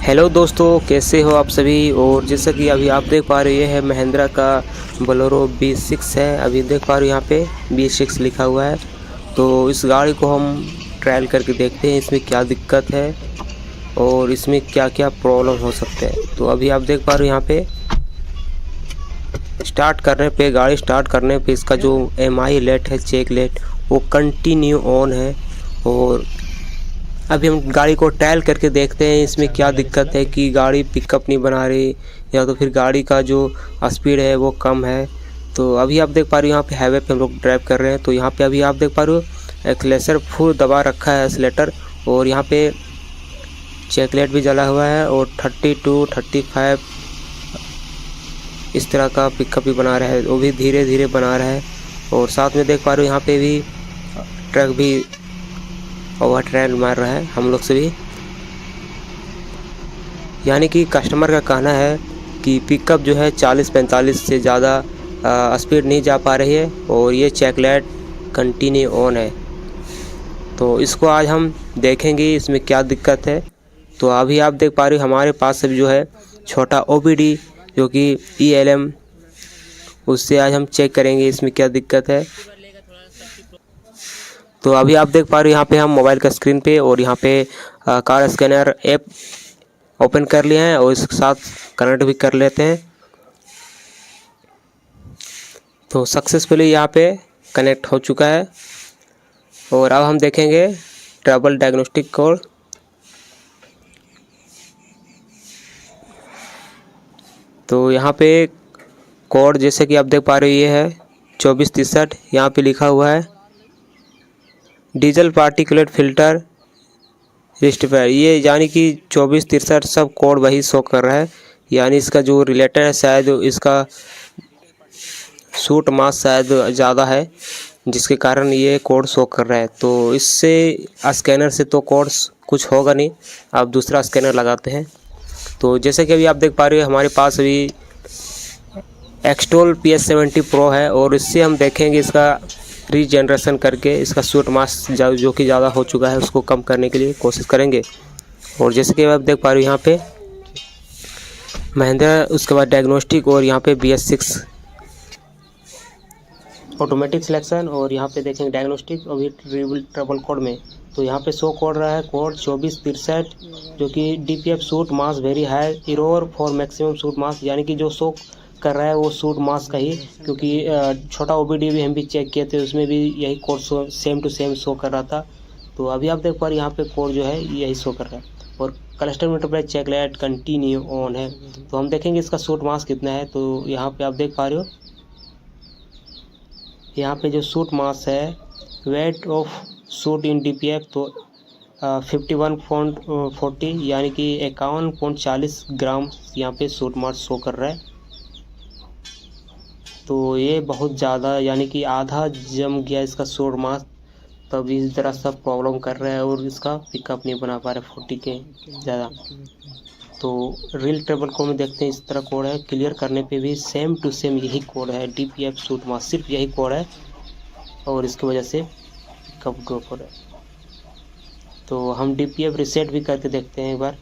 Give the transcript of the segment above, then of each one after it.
Hello दोस्तों, कैसे हो आप सभी। और जैसा कि अभी आप देख पा रहे हो, ये है महिंद्रा का बोलेरो B6 है। अभी देख पा रहे हो यहाँ पे B6 लिखा हुआ है। तो इस गाड़ी को हम ट्रायल करके देखते हैं इसमें क्या दिक्कत है और इसमें क्या क्या प्रॉब्लम हो सकते हैं। तो अभी आप देख पा रहे हो यहाँ पे गाड़ी स्टार्ट करने पे इसका जो MI लाइट है, चेक लाइट, वो कंटिन्यू ऑन है। और अभी हम गाड़ी को ट्रायल करके देखते हैं इसमें क्या दिक्कत है कि गाड़ी पिकअप नहीं बना रही या तो फिर गाड़ी का जो स्पीड है वो कम है। तो अभी आप देख पा रहे हो यहाँ पे हाईवे पे हम लोग ड्राइव कर रहे हैं। तो यहाँ पे अभी आप देख पा रहे हो एक्सीलरेटर फुल दबा रखा है एक्सीलरेटर, और यहाँ पे चेक लाइट भी जला हुआ है और 32, 35 इस तरह का पिकअप भी बना रहा है, वो भी धीरे धीरे बना रहा है। और साथ में देख पा रहे हो यहाँ पे भी ट्रक भी ओवर ट्रेन मार रहा है हम लोग से भी। यानी कि कस्टमर का कहना है कि पिकअप जो है 40-45 से ज़्यादा स्पीड नहीं जा पा रही है और ये चेक लाइट कंटिन्यू ऑन है। तो इसको आज हम देखेंगे इसमें क्या दिक्कत है। तो अभी आप देख पा रहे हो हमारे पास अभी जो है छोटा OBD जो कि ELM, उससे आज हम चेक करेंगे इसमें क्या दिक्कत है। तो अभी आप देख पा रहे हो यहाँ पे हम मोबाइल का स्क्रीन पे और यहाँ पे कार स्कैनर ऐप ओपन कर लिए हैं और इसके साथ कनेक्ट भी कर लेते हैं। तो सक्सेसफुली यहाँ पे कनेक्ट हो चुका है। और अब हम देखेंगे ट्रबल डायग्नोस्टिक कोड। तो यहाँ पे कोड जैसे कि आप देख पा रहे हो ये है 2463, यहाँ पे लिखा हुआ है डीजल पार्टिकुलेट फिल्टर रेक्टिफायर। ये यानी कि 2463 सब कोड वही शो कर रहा है। यानी इसका जो रिलेटेड है शायद इसका सूट मास शायद ज़्यादा है, जिसके कारण ये कोड शो कर रहा है। तो इससे स्कैनर से तो कोड कुछ होगा नहीं, आप दूसरा स्कैनर लगाते हैं। तो जैसे कि अभी आप देख पा रहे हो हमारे पास अभी एक्सटोल PS70 Pro है और इससे हम देखेंगे इसका रीजनरेशन करके इसका सूट मास जो कि ज़्यादा हो चुका है उसको कम करने के लिए कोशिश करेंगे। और जैसे कि आप देख पा रहे हो यहाँ पे महिंद्रा, उसके बाद डायग्नोस्टिक और यहाँ पे BS6 ऑटोमेटिक सिलेक्शन, और यहाँ पे देखेंगे डायग्नोस्टिक अभी ट्रबल कोड में। तो यहाँ पे शो कोड रहा है कोड 2463 जो कि DPF suit mass very high error for maximum suit mass. यानी कि जो शो कर रहा है वो सूट मास का ही, क्योंकि छोटा OBD भी हम भी चेक किए थे, उसमें भी यही code same to same show कर रहा था। तो अभी आप देख पा रहे हैं यहाँ पे कोड जो है यही शो कर रहा है। और क्लस्टर मीटर पर चेक लाइट कंटिन्यू ऑन है। तो हम देखेंगे इसका सूट मास कितना है। तो यहाँ पे आप देख पा रहे हो यहाँ पे जो सूट मास है weight of suit in DPF तो 51.40 यानी कि 51.40 ग्राम यहाँ पे सूट मास शो कर रहा है। तो ये बहुत ज़्यादा यानी कि आधा जम गया इसका सूट मास, तब इस तरह सब प्रॉब्लम कर रहा है और इसका पिकअप नहीं बना पा रहा 40 के ज़्यादा। तो रियल ट्रबल कोड में देखते हैं इस तरह कोड है, क्लियर करने पे भी सेम टू सेम यही कोड है DPF सूट मास, सिर्फ यही कोड है और इसकी वजह से पिकअप ड्रॉप हो रहा है। तो हम DPF रिसेट भी करके देखते हैं एक बार।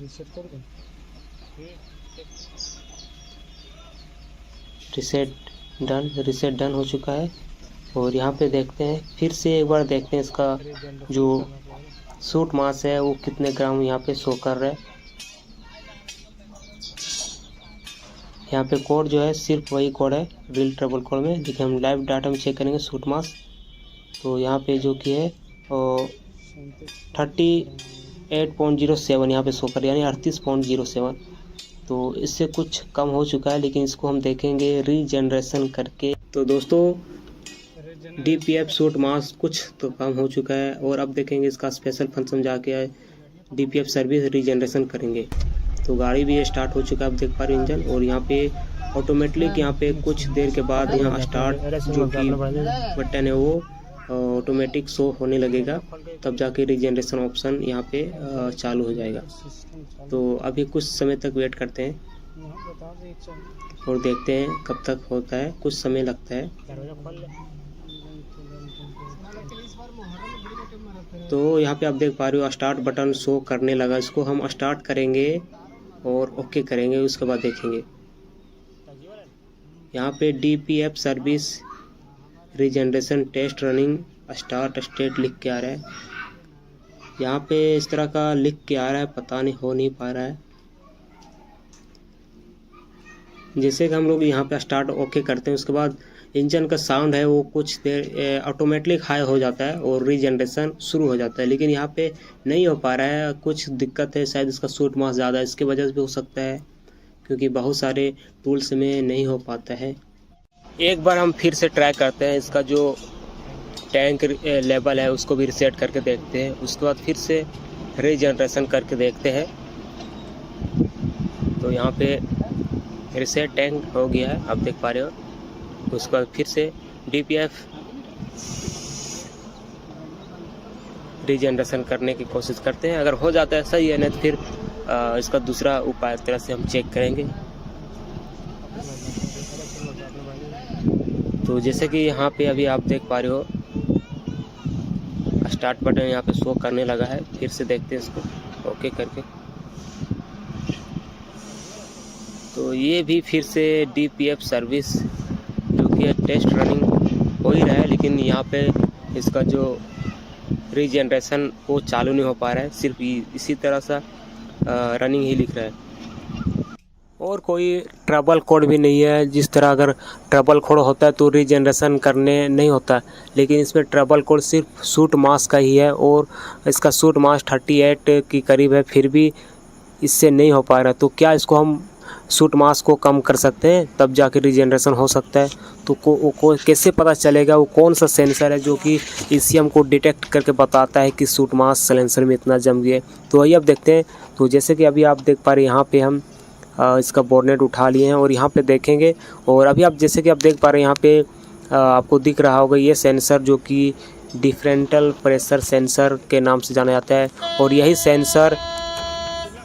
रिसेट डन हो चुका है। और यहाँ पे देखते हैं फिर से एक बार देखते हैं इसका जो सूट मास है वो कितने ग्राम यहाँ पे शो कर रहा है। यहाँ पे कोड जो है सिर्फ वही कोड है रियल ट्रबल कोड में। देखिए हम लाइव डाटा में चेक करेंगे सूट मास, तो यहाँ पे जो कि है 38.07 यहाँ पे शो कर, यानी 38.07। तो इससे कुछ कम हो चुका है, लेकिन इसको हम देखेंगे रीजनरेशन करके। तो दोस्तों DPF सूट मास कुछ तो कम हो चुका है और अब देखेंगे इसका स्पेशल फंक्शन जाके DPF सर्विस रीजनरेशन करेंगे। तो गाड़ी भी स्टार्ट हो चुका है, आप देख पा रहे हैं इंजन। और यहाँ पे ऑटोमेटिक यहाँ पे कुछ देर के बाद यहाँ स्टार्ट जो कि बटन है वो ऑटोमेटिक शो होने लगेगा, तब जाके रीजनरेशन ऑप्शन यहाँ पे चालू हो जाएगा। तो अभी कुछ समय तक वेट करते हैं और देखते हैं कब तक होता है, कुछ समय लगता है। तो यहाँ पे आप देख पा रहे हो स्टार्ट बटन शो करने लगा, इसको हम स्टार्ट करेंगे और ओके करेंगे, उसके बाद देखेंगे। यहाँ पे DPF service regeneration test running start state लिख के आ रहा है। यहाँ पे इस तरह का लिख के आ रहा है, पता नहीं हो नहीं पा रहा है। जैसे कि हम लोग यहाँ पे स्टार्ट ओके करते हैं, उसके बाद इंजन का साउंड है वो कुछ देर ऑटोमेटिक हाई हो जाता है और रीजनरेशन शुरू हो जाता है, लेकिन यहाँ पे नहीं हो पा रहा है। कुछ दिक्कत है, शायद इसका शूट मास ज़्यादा है, इसकी वजह से भी हो सकता है, क्योंकि बहुत सारे टूल्स में नहीं हो पाता है। एक बार हम फिर से ट्राई करते हैं, इसका जो टैंक लेवल है उसको भी रिसेट करके देखते हैं, उसके बाद फिर से रीजनरेशन करके देखते हैं। तो यहाँ पे रिसेट टैंक हो गया है, आप देख पा रहे हो। उसके बाद फिर से DPF रीजनरेशन करने की कोशिश करते हैं। अगर हो जाता है सही है, नहीं तो फिर इसका दूसरा उपाय तरह से हम चेक करेंगे। तो जैसे कि यहाँ पे अभी आप देख पा रहे हो स्टार्ट बटन यहाँ पे शो करने लगा है। फिर से देखते हैं इसको ओके करके। तो ये भी फिर से DPF सर्विस जो कि टेस्ट रनिंग हो ही रहा है, लेकिन यहाँ पे इसका जो रीजनरेशन वो चालू नहीं हो पा रहा है, सिर्फ इसी तरह सा रनिंग ही लिख रहा है और कोई ट्रबल कोड भी नहीं है। जिस तरह अगर ट्रबल कोड होता है तो रीजनरेशन करने नहीं होता, लेकिन इसमें ट्रबल कोड सिर्फ शूट मास का ही है और इसका शूट मास 38 के करीब है, फिर भी इससे नहीं हो पा रहा। तो क्या इसको हम शूट मास को कम कर सकते हैं, तब जाके रीजनरेशन हो सकता है? तो को कैसे पता चलेगा वो कौन सा सेंसर है जो कि ECM को डिटेक्ट करके बताता है कि शूट मास सिलेंसर में इतना जम गया? तो वही अब देखते हैं। तो जैसे कि अभी आप देख पा रहे हैं, यहाँ पे हम इसका बोर्डनेट उठा लिए हैं और यहाँ पे देखेंगे। और अभी आप जैसे कि आप देख पा रहे हैं, यहाँ पे आपको दिख रहा होगा ये सेंसर जो कि डिफरेंशियल प्रेशर सेंसर के नाम से जाना जाता है, और यही सेंसर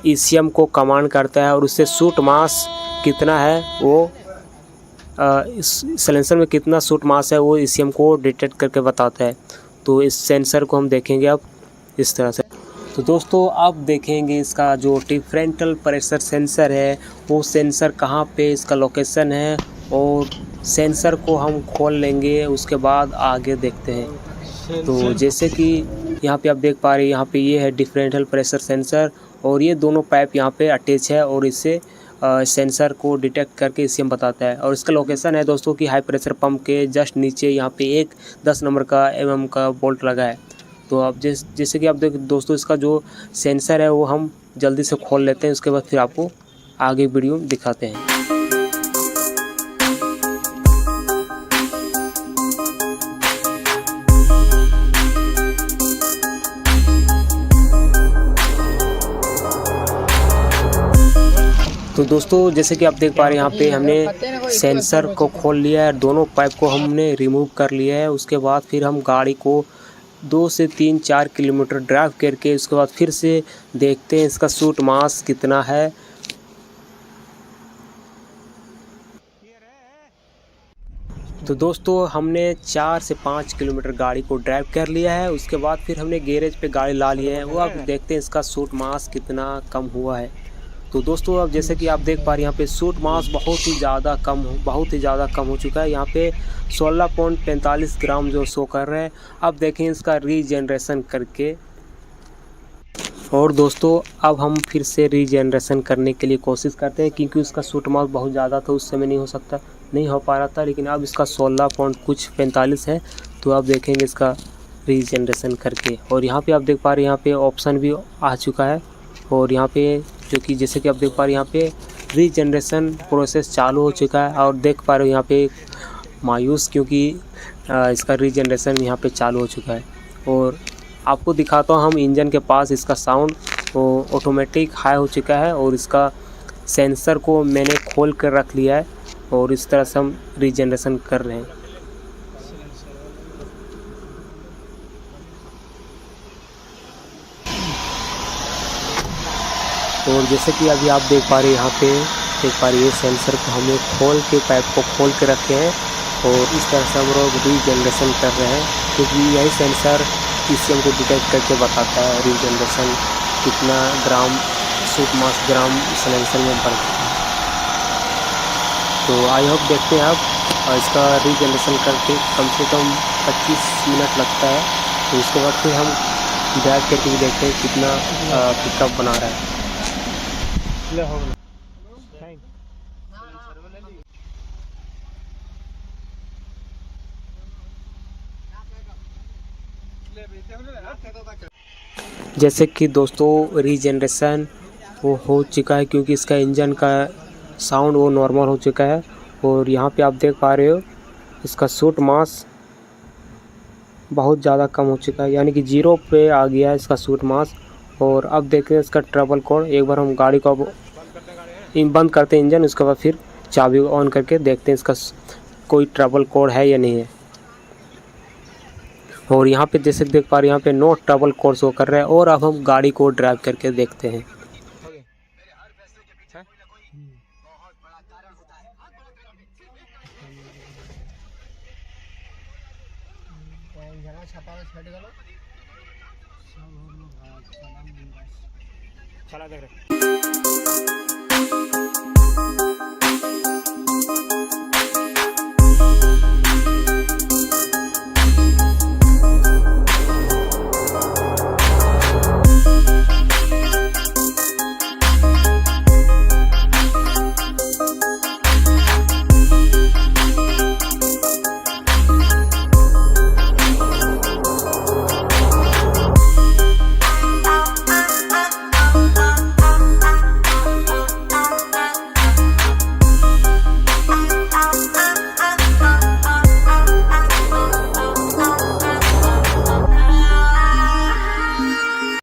ECM को कमांड करता है और उससे शूट मास कितना है वो इस सिलेंसर में कितना शूट मास है वो ECM को डिटेक्ट करके बताता है। तो इस सेंसर को हम देखेंगे अब इस तरह से। तो दोस्तों आप देखेंगे इसका जो डिफरेंशियल प्रेशर सेंसर है वो सेंसर कहाँ पे इसका लोकेशन है, और सेंसर को हम खोल लेंगे, उसके बाद आगे देखते हैं। तो जैसे कि यहाँ पे आप देख पा रहे हैं, यहाँ पे ये है डिफरेंशियल प्रेशर सेंसर और ये दोनों पाइप यहाँ पे अटैच है और इससे सेंसर को डिटेक्ट करके ECM बताता है। और इसका लोकेशन है दोस्तों कि हाई प्रेशर पंप के जस्ट नीचे यहाँ पे एक 10 नंबर का mm का बोल्ट लगा है। तो अब जैसे कि आप देख दोस्तों, इसका जो सेंसर है वो हम जल्दी से खोल लेते हैं, उसके बाद फिर आपको आगे वीडियो दिखाते हैं। तो दोस्तों जैसे कि आप देख पा रहे हैं, यहाँ पे हमने सेंसर को खोल लिया है, दोनों पाइप को हमने रिमूव कर लिया है। उसके बाद फिर हम गाड़ी को 2 से 3-4 किलोमीटर ड्राइव करके उसके बाद फिर से देखते हैं इसका शूट मास कितना है। तो दोस्तों हमने 4 से 5 किलोमीटर गाड़ी को ड्राइव कर लिया है। उसके बाद फिर हमने गैरेज पे गाड़ी ला लिया है, वो अब देखते हैं इसका शूट मास कितना कम हुआ है। तो दोस्तों अब जैसे कि आप देख पा रहे हैं, यहाँ पे शूट मास बहुत ही ज़्यादा कम हो चुका है। यहाँ पे 16.45 ग्राम जो शो कर रहे हैं। अब देखें इसका रीजनरेशन करके। और दोस्तों अब हम फिर से रीजनरेशन करने के लिए कोशिश करते हैं, क्योंकि उसका शूट मास बहुत ज़्यादा था, उस समय नहीं हो पा रहा था, लेकिन अब इसका 16.45 है। तो अब देखेंगे इसका रीजनरेशन करके। और यहाँ पे आप देख पा रहे हैं, यहाँ पे ऑप्शन भी आ चुका है, और यहाँ पे जो कि जैसे कि आप देख पा रहे हैं, यहाँ पे रीजनरेशन प्रोसेस चालू हो चुका है। और देख पा रहे हो यहाँ पे मायूस, क्योंकि इसका रीजनरेशन यहाँ पे चालू हो चुका है। और आपको दिखाता हूँ, हम इंजन के पास इसका साउंड वो ऑटोमेटिक हाई हो चुका है, और इसका सेंसर को मैंने खोल कर रख लिया है, और इस तरह से हम रीजनरेशन कर रहे हैं। और जैसे कि अभी आप देख पा रहे हैं, यहाँ पे देख पा रहे हैं सेंसर को हमने खोल के पाइप को खोल के रखे हैं, और इस तरह से हम लोग रीजनरेशन कर रहे हैं, क्योंकि यही सेंसर ECM को डिटेक्ट करके बताता है रीजनरेशन कितना ग्राम सूट मास ग्राम सिलेंसर में बढ़ चुका है। तो आई होप देखते हैं आप, और इसका रीजनरेशन करके कम से कम 25 मिनट लगता है। तो उसके बाद फिर हम ड्राइव करके भी देखते हैं कितना पिकअप बना रहा है। जैसे कि दोस्तों रीजनरेशन वो हो चुका है, क्योंकि इसका इंजन का साउंड वो नॉर्मल हो चुका है। और यहाँ पे आप देख पा रहे हो इसका सूट मास बहुत ज़्यादा कम हो चुका है, यानी कि 0 पे आ गया है इसका सूट मास। और अब देखें इसका ट्रबल कोड, एक बार हम गाड़ी को बंद करते हैं इंजन, उसके बाद फिर चाबी ऑन करके देखते हैं इसका कोई ट्रबल कोड है या नहीं है। और यहाँ पे जैसे देख पा रहे हैं यहाँ पे नो ट्रबल कोड शो कर रहा है। और अब हम गाड़ी को ड्राइव करके देखते हैं। चला देख रहे